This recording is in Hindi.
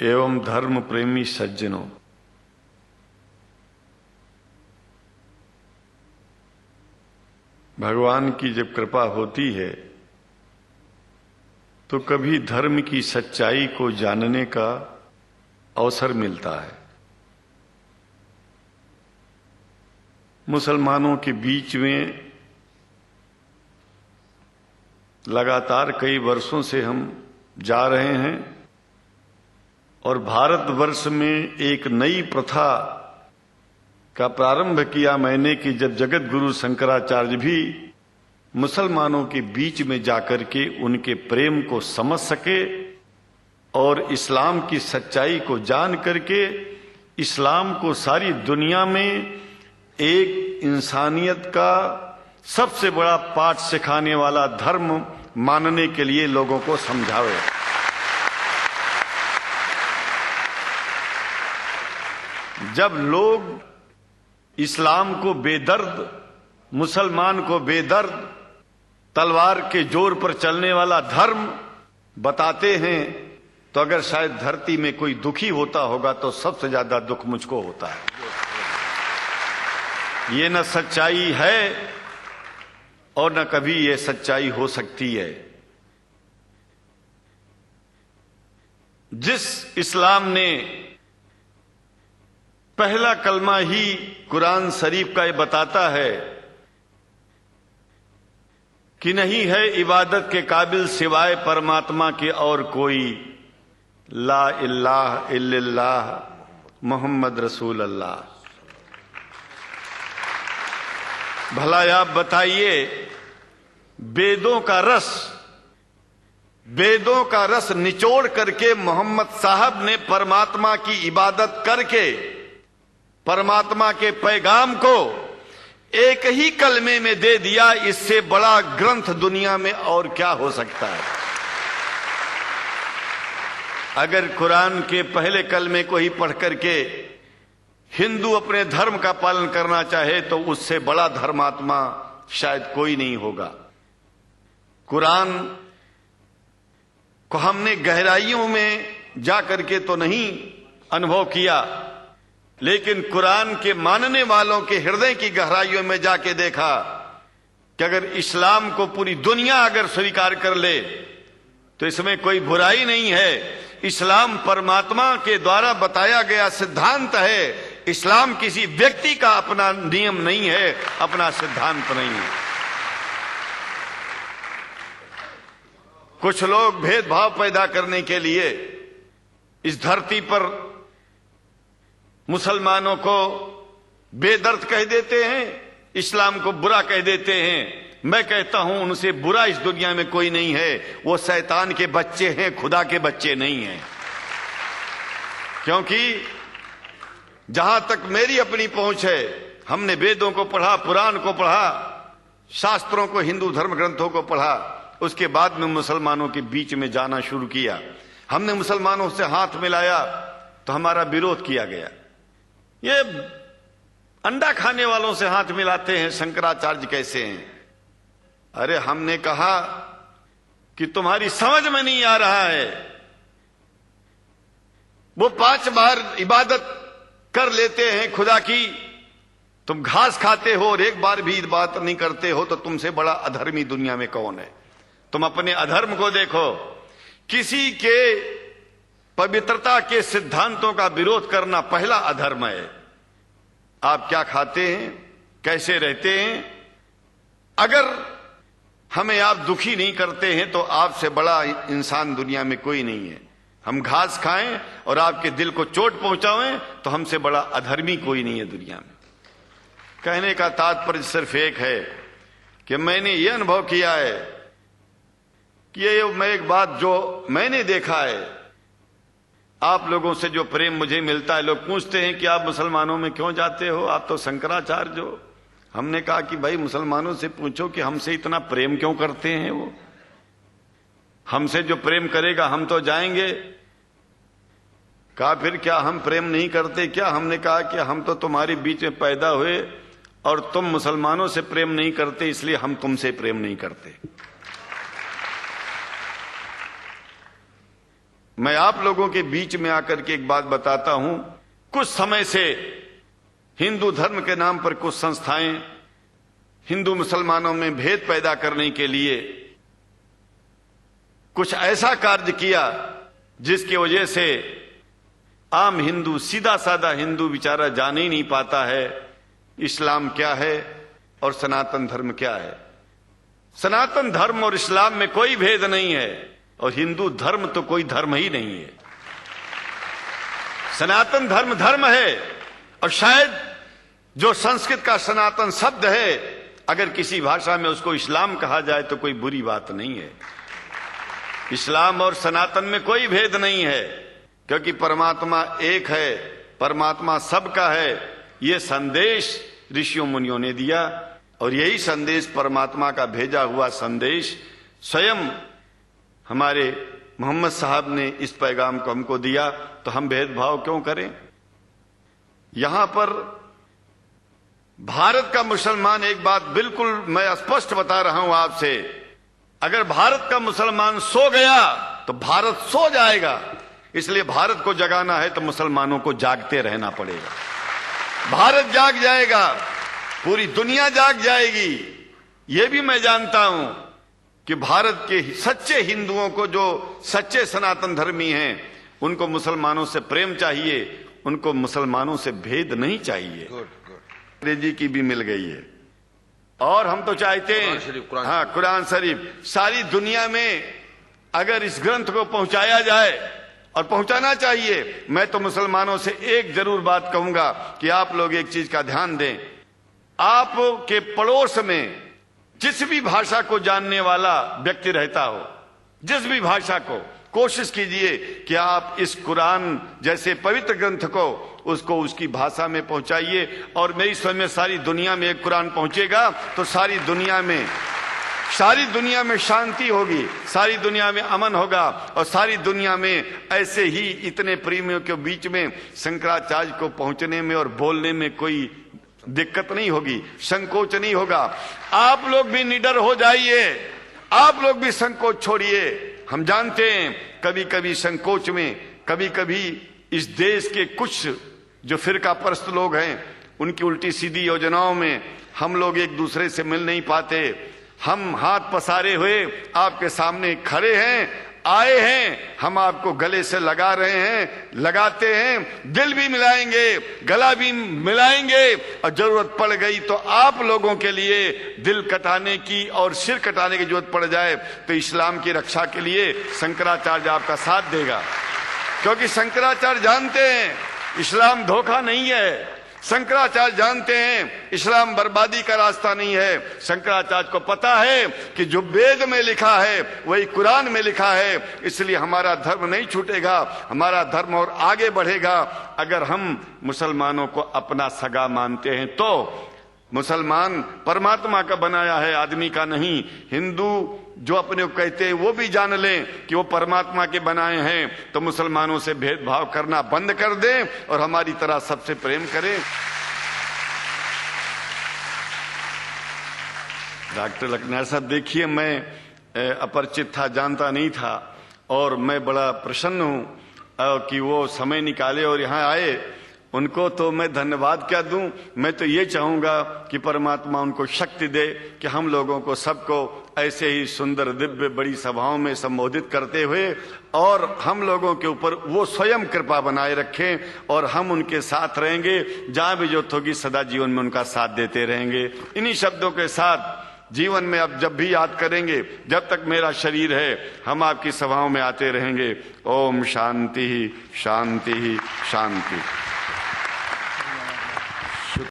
एवं धर्म प्रेमी सज्जनों, भगवान की जब कृपा होती है तो कभी धर्म की सच्चाई को जानने का अवसर मिलता है। मुसलमानों के बीच में लगातार कई वर्षों से हम जा रहे हैं और भारतवर्ष में एक नई प्रथा का प्रारंभ किया मैंने कि जब जगत गुरु शंकराचार्य भी मुसलमानों के बीच में जाकर के उनके प्रेम को समझ सके और इस्लाम की सच्चाई को जान करके इस्लाम को सारी दुनिया में एक इंसानियत का सबसे बड़ा पाठ सिखाने वाला धर्म मानने के लिए लोगों को समझावे। जब लोग इस्लाम को बेदर्द, मुसलमान को बेदर्द, तलवार के जोर पर चलने वाला धर्म बताते हैं तो अगर शायद धरती में कोई दुखी होता होगा तो सबसे ज्यादा दुख मुझको होता है। ये न सच्चाई है और न कभी ये सच्चाई हो सकती है। जिस इस्लाम ने पहला कलमा ही कुरान शरीफ का ये बताता है कि नहीं है इबादत के काबिल सिवाय परमात्मा के और कोई, ला इलाहा इल्लल्लाह मुहम्मद रसूल अल्लाह। भला आप बताइए, वेदों का रस निचोड़ करके मोहम्मद साहब ने परमात्मा की इबादत करके परमात्मा के पैगाम को एक ही कलमे में दे दिया। इससे बड़ा ग्रंथ दुनिया में और क्या हो सकता है। अगर कुरान के पहले कलमे को ही पढ़ करके हिंदू अपने धर्म का पालन करना चाहे तो उससे बड़ा धर्मात्मा शायद कोई नहीं होगा। कुरान को हमने गहराइयों में जा करके तो नहीं अनुभव किया, लेकिन कुरान के मानने वालों के हृदय की गहराइयों में जाके देखा कि अगर इस्लाम को पूरी दुनिया अगर स्वीकार कर ले तो इसमें कोई बुराई नहीं है। इस्लाम परमात्मा के द्वारा बताया गया सिद्धांत है। इस्लाम किसी व्यक्ति का अपना नियम नहीं है, अपना सिद्धांत नहीं है। कुछ लोग भेदभाव पैदा करने के लिए इस धरती पर मुसलमानों को बेदर्द कह देते हैं, इस्लाम को बुरा कह देते हैं। मैं कहता हूं उनसे बुरा इस दुनिया में कोई नहीं है। वो शैतान के बच्चे हैं, खुदा के बच्चे नहीं हैं। क्योंकि जहां तक मेरी अपनी पहुंच है, हमने वेदों को पढ़ा, पुराण को पढ़ा, शास्त्रों को, हिंदू धर्म ग्रंथों को पढ़ा। उसके बाद में मुसलमानों के बीच में जाना शुरू किया। हमने मुसलमानों से हाथ मिलाया तो हमारा विरोध किया गया। ये अंडा खाने वालों से हाथ मिलाते हैं, शंकराचार्य कैसे हैं? अरे हमने कहा कि तुम्हारी समझ में नहीं आ रहा है। वो 5 बार इबादत कर लेते हैं खुदा की, तुम घास खाते हो और एक बार भी इबादत नहीं करते हो, तो तुमसे बड़ा अधर्मी दुनिया में कौन है? तुम अपने अधर्म को देखो। किसी के पवित्रता के सिद्धांतों का विरोध करना पहला अधर्म है। आप क्या खाते हैं, कैसे रहते हैं, अगर हमें आप दुखी नहीं करते हैं तो आपसे बड़ा इंसान दुनिया में कोई नहीं है। हम घास खाएं और आपके दिल को चोट पहुंचाएं तो हमसे बड़ा अधर्मी कोई नहीं है दुनिया में। कहने का तात्पर्य सिर्फ एक है कि मैंने ये अनुभव किया है कि ये मैं एक बात जो मैंने देखा है, आप लोगों से जो प्रेम मुझे मिलता है, लोग पूछते हैं कि आप मुसलमानों में क्यों जाते हो, आप तो शंकराचार्य हो। हमने कहा कि भाई मुसलमानों से पूछो कि हमसे इतना प्रेम क्यों करते हैं। वो हमसे जो प्रेम करेगा हम तो जाएंगे। कहा फिर क्या हम प्रेम नहीं करते क्या? हमने कहा कि हम तो तुम्हारे बीच में पैदा हुए और तुम मुसलमानों से प्रेम नहीं करते, इसलिए हम तुमसे प्रेम नहीं करते। मैं आप लोगों के बीच में आकर के एक बात बताता हूं। कुछ समय से हिंदू धर्म के नाम पर कुछ संस्थाएं हिंदू मुसलमानों में भेद पैदा करने के लिए कुछ ऐसा कार्य किया जिसकी वजह से आम हिंदू, सीधा साधा हिंदू बेचारा जान ही नहीं पाता है इस्लाम क्या है और सनातन धर्म क्या है। सनातन धर्म और इस्लाम में कोई भेद नहीं है और हिंदू धर्म तो कोई धर्म ही नहीं है। सनातन धर्म धर्म है और शायद जो संस्कृत का सनातन शब्द है, अगर किसी भाषा में उसको इस्लाम कहा जाए तो कोई बुरी बात नहीं है। इस्लाम और सनातन में कोई भेद नहीं है, क्योंकि परमात्मा एक है, परमात्मा सबका है। ये संदेश ऋषियों मुनियों ने दिया और यही संदेश, परमात्मा का भेजा हुआ संदेश, स्वयं हमारे मोहम्मद साहब ने इस पैगाम को हमको दिया। तो हम भेदभाव क्यों करें? यहां पर भारत का मुसलमान, एक बात बिल्कुल मैं स्पष्ट बता रहा हूं आपसे, अगर भारत का मुसलमान सो गया तो भारत सो जाएगा। इसलिए भारत को जगाना है तो मुसलमानों को जागते रहना पड़ेगा। भारत जाग जाएगा, पूरी दुनिया जाग जाएगी। यह भी मैं जानता हूं कि भारत के सच्चे हिंदुओं को, जो सच्चे सनातन धर्मी हैं, उनको मुसलमानों से प्रेम चाहिए, उनको मुसलमानों से भेद नहीं चाहिए। अंग्रेजी की भी मिल गई है और हम तो चाहते हैं, हाँ, कुरान शरीफ सारी दुनिया में अगर इस ग्रंथ को पहुंचाया जाए, और पहुंचाना चाहिए। मैं तो मुसलमानों से एक जरूर बात कहूंगा कि आप लोग एक चीज का ध्यान दें। आपके पड़ोस में जिस भी भाषा को जानने वाला व्यक्ति रहता हो, जिस भी भाषा को, कोशिश कीजिए कि आप इस कुरान जैसे पवित्र ग्रंथ को उसको उसकी भाषा में पहुंचाइए। और मेरी समझ में सारी दुनिया में एक कुरान पहुंचेगा तो सारी दुनिया में शांति होगी, सारी दुनिया में अमन होगा और सारी दुनिया में ऐसे ही इतने प्रेमियों के बीच में शंकराचार्य को पहुंचने में और बोलने में कोई दिक्कत नहीं होगी, संकोच नहीं होगा। आप लोग भी निडर हो जाइए, आप लोग भी संकोच छोड़िए। हम जानते हैं कभी कभी संकोच में, कभी कभी इस देश के कुछ जो फिरका परस्त लोग हैं, उनकी उल्टी सीधी योजनाओं में हम लोग एक दूसरे से मिल नहीं पाते। हम हाथ पसारे हुए आपके सामने खड़े हैं, आए हैं, हम आपको गले से लगा रहे हैं, लगाते हैं, दिल भी मिलाएंगे, गला भी मिलाएंगे और जरूरत पड़ गई तो आप लोगों के लिए दिल कटाने की और सिर कटाने की जरूरत पड़ जाए तो इस्लाम की रक्षा के लिए शंकराचार्य आपका साथ देगा। क्योंकि शंकराचार्य जानते हैं इस्लाम धोखा नहीं है, शंकराचार्य जानते हैं इस्लाम बर्बादी का रास्ता नहीं है। शंकराचार्य को पता है कि जो वेद में लिखा है वही कुरान में लिखा है, इसलिए हमारा धर्म नहीं छूटेगा, हमारा धर्म और आगे बढ़ेगा। अगर हम मुसलमानों को अपना सगा मानते हैं तो मुसलमान परमात्मा का बनाया है, आदमी का नहीं। हिंदू जो अपने को कहते हैं वो भी जान लें कि वो परमात्मा के बनाए हैं, तो मुसलमानों से भेदभाव करना बंद कर दें और हमारी तरह सबसे प्रेम करें। डॉक्टर लखनार साहब, देखिए मैं अपरिचित था, जानता नहीं था और मैं बड़ा प्रसन्न हूं कि वो समय निकाले और यहाँ आए। उनको तो मैं धन्यवाद क्या दूं, मैं तो ये चाहूंगा कि परमात्मा उनको शक्ति दे कि हम लोगों को सबको ऐसे ही सुंदर दिव्य बड़ी सभाओं में संबोधित करते हुए और हम लोगों के ऊपर वो स्वयं कृपा बनाए रखें और हम उनके साथ रहेंगे, जहां भी जरूरत होगी सदा जीवन में उनका साथ देते रहेंगे। इन्हीं शब्दों के साथ जीवन में अब जब भी याद करेंगे, जब तक मेरा शरीर है, हम आपकी सभाओं में आते रहेंगे। ओम शांति शांति शांति।